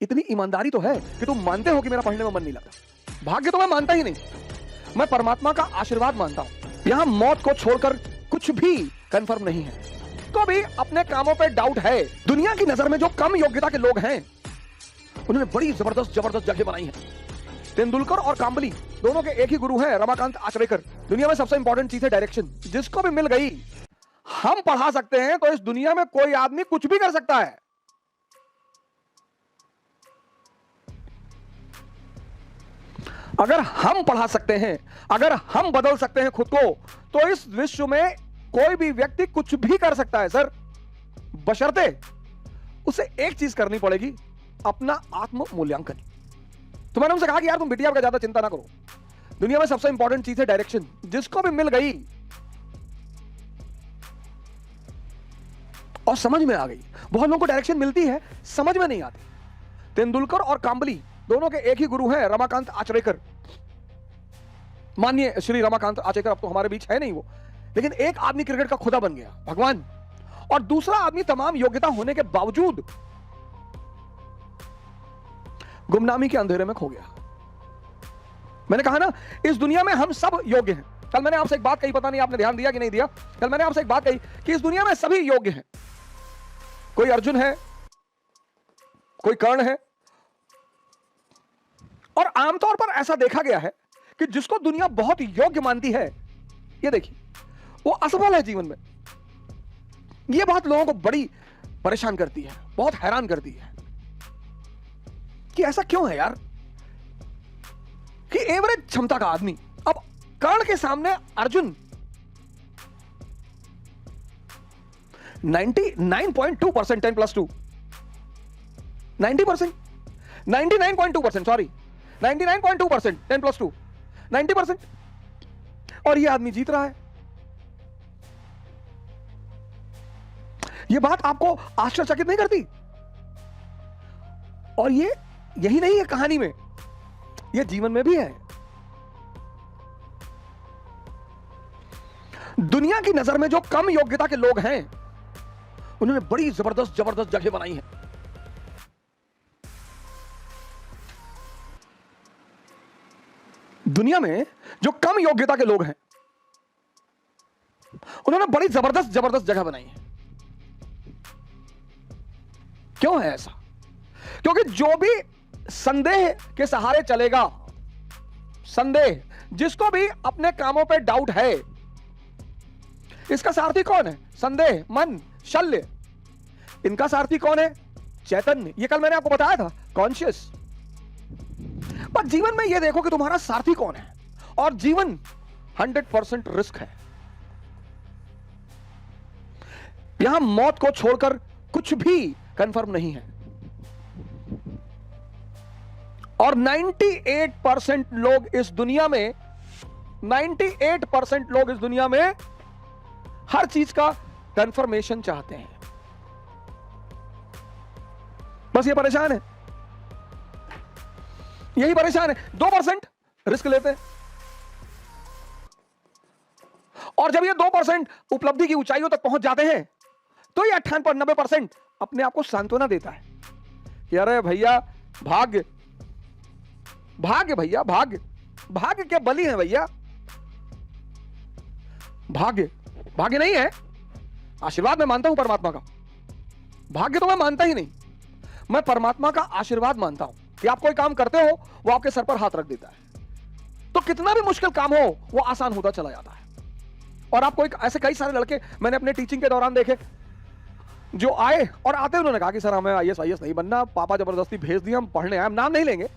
इतनी ईमानदारी तो है कि तुम मानते हो कि मेरा पढ़ने में मन नहीं लगता। भाग्य तो मैं मानता ही नहीं, मैं परमात्मा का आशीर्वाद मानता हूं। यहां मौत को छोड़कर कुछ भी कंफर्म नहीं है। तो भी अपने कामों पे डाउट है। दुनिया की नजर में जो कम योग्यता के लोग हैं, उन्होंने बड़ी जबरदस्त जगह बनाई है। तेंदुलकर और कांबली दोनों के एक ही गुरु हैं, रमाकांत आचरेकर। दुनिया में सबसे इंपॉर्टेंट चीज है डायरेक्शन। जिसको भी मिल गई हम पढ़ा सकते हैं, तो इस दुनिया में कोई आदमी कुछ भी कर सकता है। अगर हम पढ़ा सकते हैं, अगर हम बदल सकते हैं खुद को, तो इस विश्व में कोई भी व्यक्ति कुछ भी कर सकता है सर, बशर्ते उसे एक चीज करनी पड़ेगी, अपना आत्म मूल्यांकन। तो मैंने उनसे कहा कि यार तुम बिटिया का ज्यादा चिंता ना करो, दुनिया में सबसे इंपॉर्टेंट चीज है डायरेक्शन। जिसको भी मिल गई और समझ में आ गई। बहुत लोगों को डायरेक्शन मिलती है, समझ में नहीं आती। तेंदुलकर और कांबली दोनों के एक ही गुरु हैं, रमाकांत आचरेकर। मानिए श्री रमाकांत आचरेकर अब तो हमारे बीच है नहीं वो, लेकिन एक आदमी क्रिकेट का खुदा बन गया, भगवान, और दूसरा आदमी तमाम योग्यता होने के बावजूद गुमनामी के अंधेरे में खो गया। मैंने कहा ना, इस दुनिया में हम सब योग्य हैं। कल मैंने आपसे एक बात कही, पता नहीं आपने ध्यान दिया कि नहीं दिया। कल मैंने आपसे एक बात कही कि इस दुनिया में सभी योग्य हैं। कोई अर्जुन है, कोई कर्ण है, और आमतौर पर ऐसा देखा गया है कि जिसको दुनिया बहुत योग्य मानती है, ये देखिए, वो असफल है जीवन में। ये बात लोगों को बड़ी परेशान करती है, बहुत हैरान करती है कि ऐसा क्यों है यार, कि एवरेज क्षमता का आदमी, अब कर्ण के सामने अर्जुन 99.2%, 10+2 90%, 99.2%, सॉरी 99.2%, 10+2 90%, और ये आदमी जीत रहा है। ये बात आपको आश्चर्यचकित नहीं करती? और ये यही नहीं है कहानी में, ये जीवन में भी है। दुनिया की नजर में जो कम योग्यता के लोग हैं, उन्होंने बड़ी जबरदस्त जगह बनाई है। दुनिया में जो कम योग्यता के लोग हैं, उन्होंने बड़ी जबरदस्त जगह बनाई है। क्यों है ऐसा? क्योंकि जो भी संदेह के सहारे चलेगा, संदेह, जिसको भी अपने कामों पे डाउट है, इसका सारथी कौन है? संदेह, मन, शल्य। इनका सारथी कौन है? चैतन्य। ये कल मैंने आपको बताया था, कॉन्शियस। पर जीवन में ये देखो कि तुम्हारा सारथी कौन है, और जीवन 100% रिस्क है। यहां मौत को छोड़कर कुछ भी कंफर्म नहीं है, और 98% लोग इस दुनिया में, 98% लोग इस दुनिया में हर चीज का कंफर्मेशन चाहते हैं। बस ये परेशान है, यही परेशान है। 2% रिस्क लेते हैं, और जब ये 2% उपलब्धि की ऊंचाइयों तक पहुंच जाते हैं, तो ये 98-90% अपने आप को सांत्वना देता है कि अरे भैया, भाग्य भैया, भाग्य के बली है भैया। भाग्य नहीं है, आशीर्वाद मैं मानता हूं परमात्मा का। भाग्य तो मैं मानता ही नहीं, मैं परमात्मा का आशीर्वाद मानता हूं कि आप कोई काम करते हो, वो आपके सर पर हाथ रख देता है, तो कितना भी मुश्किल काम हो वो आसान होता चला जाता है। और आप कोई ऐसे कई सारे लड़के मैंने अपने टीचिंग के दौरान देखे, जो आए और आते उन्होंने कहा कि सर हमें आईएएस नहीं बनना, पापा जबरदस्ती भेज दिया, हम पढ़ने आए। हम नाम नहीं लेंगे,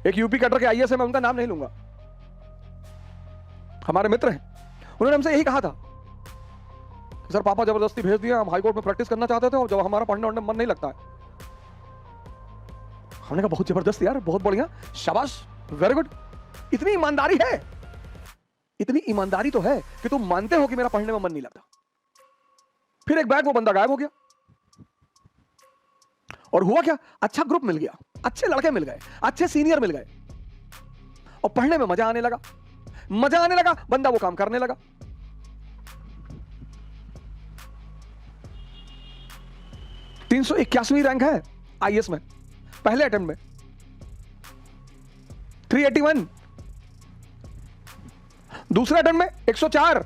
एक यूपी कटर के आईएएस है, मैं उनका नाम नहीं लूंगा, हमारे मित्र हैं। उन्होंने हमसे यही कहा था कि सर पापा जबरदस्ती भेज दिया, हम हाईकोर्ट में प्रैक्टिस करना चाहते थे, और जब हमारा पढ़ने वढ़ने मन नहीं लगता है। हमने कहा बहुत जबरदस्त यार, बहुत बढ़िया, शाबाश, वेरी गुड। इतनी ईमानदारी है, इतनी ईमानदारी तो है कि तुम मानते हो कि मेरा पढ़ने में मन नहीं लगता। फिर एक बैग वो बंदा गायब हो गया, और हुआ क्या? अच्छा ग्रुप मिल गया, अच्छे लड़के मिल गए, अच्छे सीनियर मिल गए, और पढ़ने में मजा आने लगा, बंदा वो काम करने लगा। 381वीं रैंक है आईएएस में पहले अटेम्प्ट में 381, दूसरे अटेम्प्ट में 104।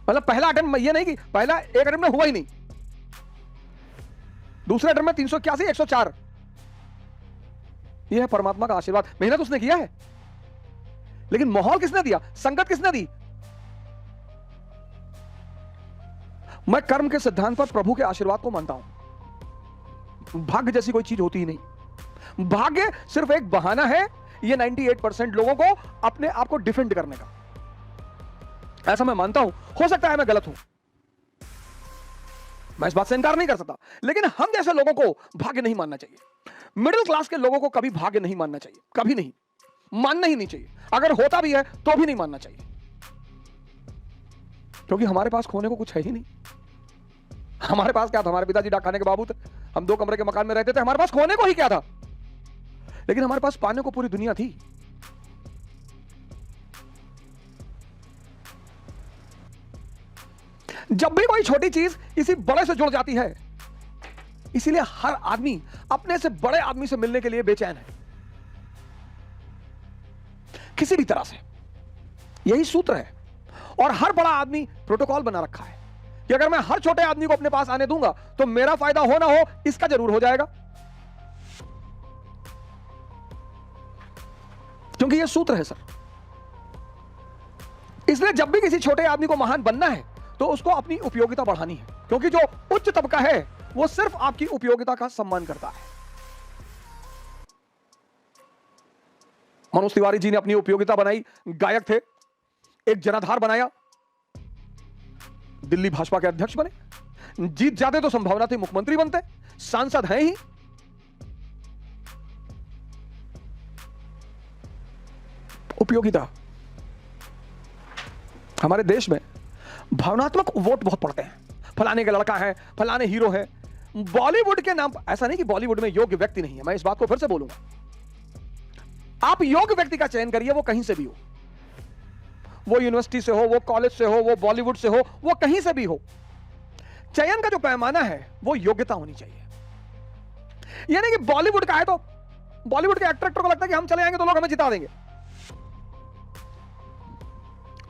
मतलब पहला अटेम्प्ट में, ये नहीं कि पहला एक अटेम्प्ट में हुआ ही नहीं, दूसरे अटेम्प्ट में 381, 104। यह है परमात्मा का आशीर्वाद। मेहनत उसने किया है, लेकिन माहौल किसने दिया, संगत किसने दी? मैं कर्म के सिद्धांत पर प्रभु के आशीर्वाद को मानता हूं। भाग्य जैसी कोई चीज होती ही नहीं। भाग्य सिर्फ एक बहाना है, ये 98% लोगों को अपने आप को डिफेंड करने का, ऐसा मैं मानता हूं। हो सकता है मैं गलत हूं, मैं इस बात से इनकार नहीं कर सकता, लेकिन हम जैसे लोगों को भाग्य नहीं मानना चाहिए। मिडिल क्लास के लोगों को कभी भाग्य नहीं मानना चाहिए, कभी नहीं, मानना ही नहीं चाहिए। अगर होता भी है तो भी नहीं मानना चाहिए, क्योंकि हमारे पास खोने को कुछ है ही नहीं। हमारे पास क्या था? हमारे पिताजी डाकखाने के बाबू थे, हम 2 कमरे के मकान में रहते थे। हमारे पास खोने को ही क्या था? लेकिन हमारे पास पाने को पूरी दुनिया थी। जब भी कोई छोटी चीज किसी बड़े से जुड़ जाती है, इसीलिए हर आदमी अपने से बड़े आदमी से मिलने के लिए बेचैन है, किसी भी तरह से। यही सूत्र है। और हर बड़ा आदमी प्रोटोकॉल बना रखा है कि अगर मैं हर छोटे आदमी को अपने पास आने दूंगा तो मेरा फायदा हो ना हो, इसका जरूर हो जाएगा, क्योंकि यह सूत्र है सर। इसलिए जब भी किसी छोटे आदमी को महान बनना है तो उसको अपनी उपयोगिता बढ़ानी है, क्योंकि जो उच्च तबका है वो सिर्फ आपकी उपयोगिता का सम्मान करता है। मनोज तिवारी जी ने अपनी उपयोगिता बनाई, गायक थे, एक जनाधार बनाया, दिल्ली भाजपा के अध्यक्ष बने, जीत जाते तो संभावना थी मुख्यमंत्री बनते, सांसद हैं ही। उपयोगिता। हमारे देश में भावनात्मक वोट बहुत पड़ते हैं, फलाने का लड़का है, फलाने हीरो है। बॉलीवुड के नाम, ऐसा नहीं कि बॉलीवुड में योग्य व्यक्ति नहीं है, मैं इस बात को फिर से बोलूंगा। आप योग्य व्यक्ति का चयन करिए, वो कहीं से भी हो, वो यूनिवर्सिटी से हो, वो कॉलेज से हो, वो बॉलीवुड से हो, वो कहीं से भी हो। चयन का जो पैमाना है वो योग्यता होनी चाहिए। यानी कि बॉलीवुड का है तो बॉलीवुड के एक्टर को लगता है कि हम चले आएंगे तो लोग हमें जिता देंगे,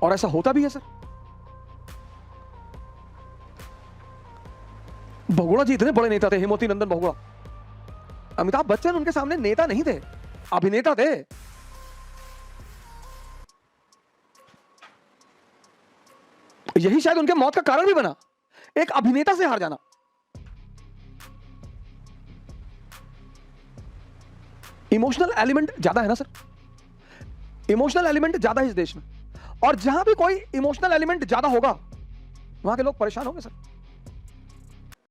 और ऐसा होता भी है सर। बहुगुणा जी इतने बड़े नेता थे, हेमवती नंदन बहुगुणा। अमिताभ बच्चन उनके सामने नेता नहीं थे, अभिनेता थे। यही शायद उनके मौत का कारण भी बना, एक अभिनेता से हार जाना। इमोशनल एलिमेंट ज्यादा है ना सर, इमोशनल एलिमेंट ज्यादा है इस देश में, और जहां भी कोई इमोशनल एलिमेंट ज्यादा होगा वहां के लोग परेशान होंगे सर।